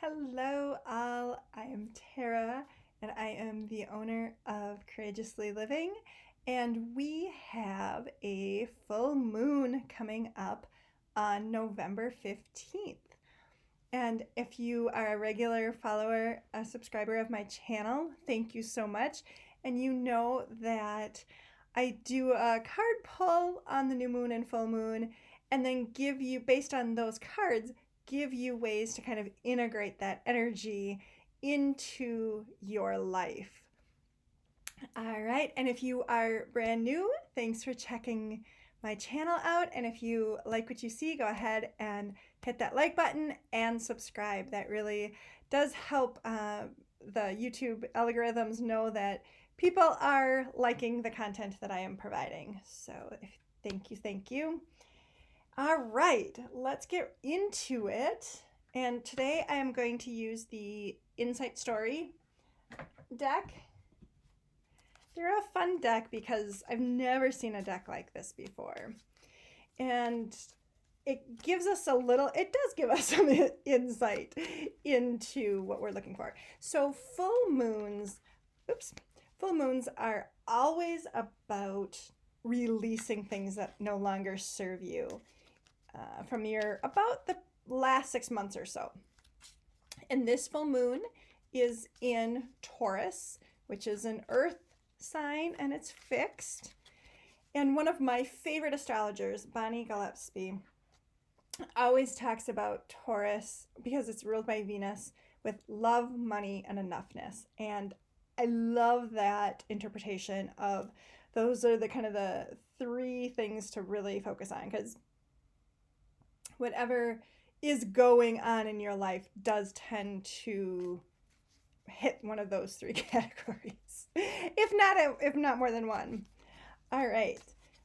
Hello, all. I am Tara, and I am the owner of Courageously Living. And we have a full moon coming up on November 15th. And if you are a regular follower, a subscriber of my channel, thank you so much. And you know that I do a card pull on the new moon and full moon, and then give you, based on those cards, give you ways to kind of integrate that energy into your life. All right, and if you are brand new, thanks for checking my channel out. And if you like what you see, go ahead and hit that like button and subscribe. That really does help the YouTube algorithms know that people are liking the content that I am providing. So thank you, thank you. All right, let's get into it. And today I am going to use the Insight Story deck. They're a fun deck because I've never seen a deck like this before. And it gives us it does give us some insight into what we're looking for. So full moons are always about releasing things that no longer serve you from about the last 6 months or so. And this full moon is in Taurus, which is an earth sign, and it's fixed. And one of my favorite astrologers, Bonnie Gillespie, always talks about Taurus because it's ruled by Venus with love, money, and enoughness. And I love that interpretation of those are the kind of the three things to really focus on, because whatever is going on in your life does tend to hit one of those three categories, if not more than one. All right,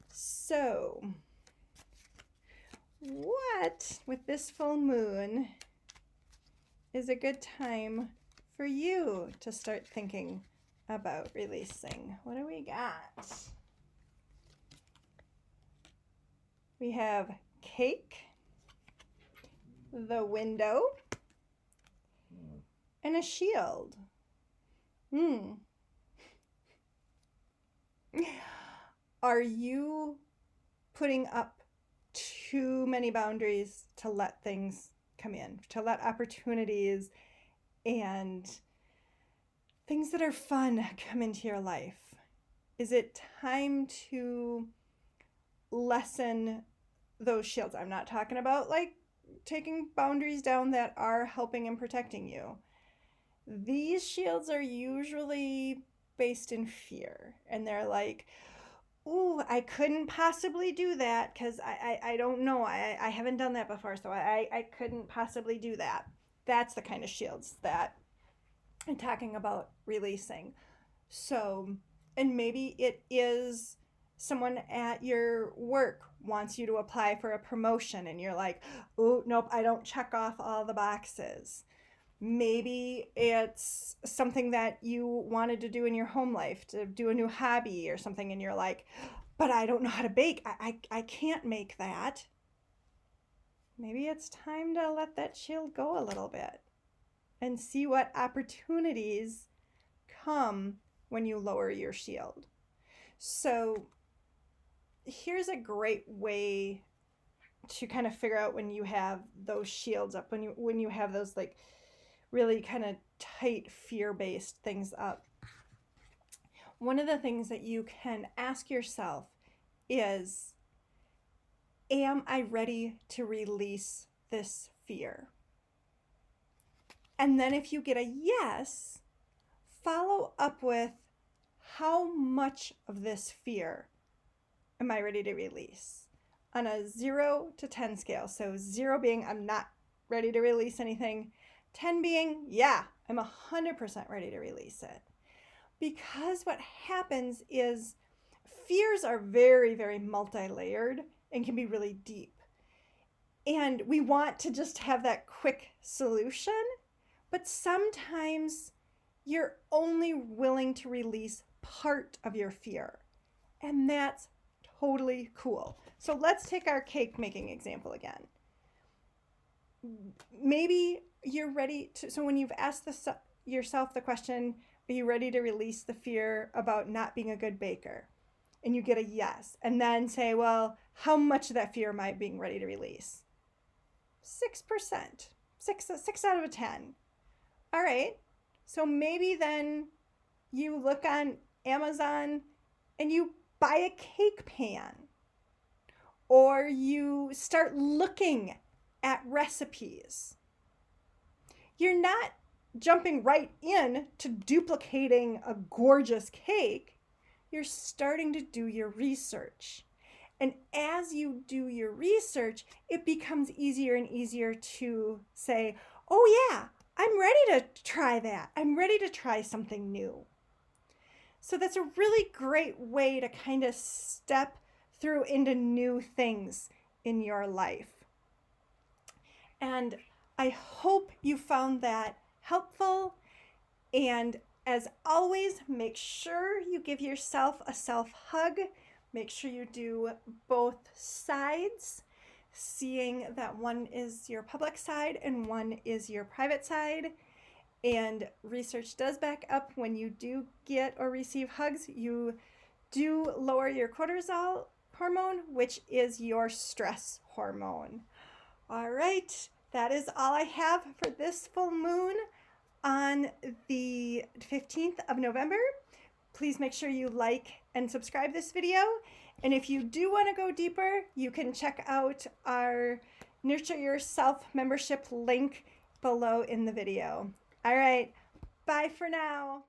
so what with this full moon is a good time for you to start thinking about releasing? What do we got? We have cake, the window, and a shield. Are you putting up too many boundaries to let things come in, to let opportunities and things that are fun come into your life? Is it time to lessen those shields? I'm not talking about like taking boundaries down that are helping and protecting you. These shields are usually based in fear, and they're like, ooh, I couldn't possibly do that because I don't know. I haven't done that before, so I couldn't possibly do that. That's the kind of shields that I'm talking about releasing. So, and maybe it is someone at your work wants you to apply for a promotion, and you're like, oh, nope, I don't check off all the boxes. Maybe it's something that you wanted to do in your home life, to do a new hobby or something, and you're like, but I don't know how to bake. I can't make that. Maybe it's time to let that shield go a little bit and see what opportunities come when you lower your shield. So here's a great way to kind of figure out when you have those shields up, when you have those like really kind of tight fear-based things up. One of the things that you can ask yourself is, am I ready to release this fear? And then if you get a yes, follow up with, how much of this fear am I ready to release? On a 0 to 10 scale. So 0 being I'm not ready to release anything, 10 being, yeah, I'm 100% ready to release it. Because what happens is fears are very, very multi-layered and can be really deep. And we want to just have that quick solution, but sometimes you're only willing to release part of your fear. And that's totally cool. So let's take our cake making example again. Maybe you're ready to, so when you've asked yourself the question, are you ready to release the fear about not being a good baker? And you get a yes. And then say, well, how much of that fear am I being ready to release? 6%. 6 out of 10. All right. So maybe then you look on Amazon and you buy a cake pan, or you start looking at recipes. You're not jumping right in to duplicating a gorgeous cake. You're starting to do your research. And as you do your research, it becomes easier and easier to say, oh yeah, I'm ready to try that. I'm ready to try something new. So that's a really great way to kind of step through into new things in your life. And I hope you found that helpful. And as always, make sure you give yourself a self-hug. Make sure you do both sides, seeing that one is your public side and one is your private side. And research does back up when you do get or receive hugs, you do lower your cortisol hormone, which is your stress hormone. All right, that is all I have for this full moon on the 15th of November. Please make sure you like and subscribe this video. And if you do want to go deeper, you can check out our Nurture Yourself membership link below in the video. All right, bye for now.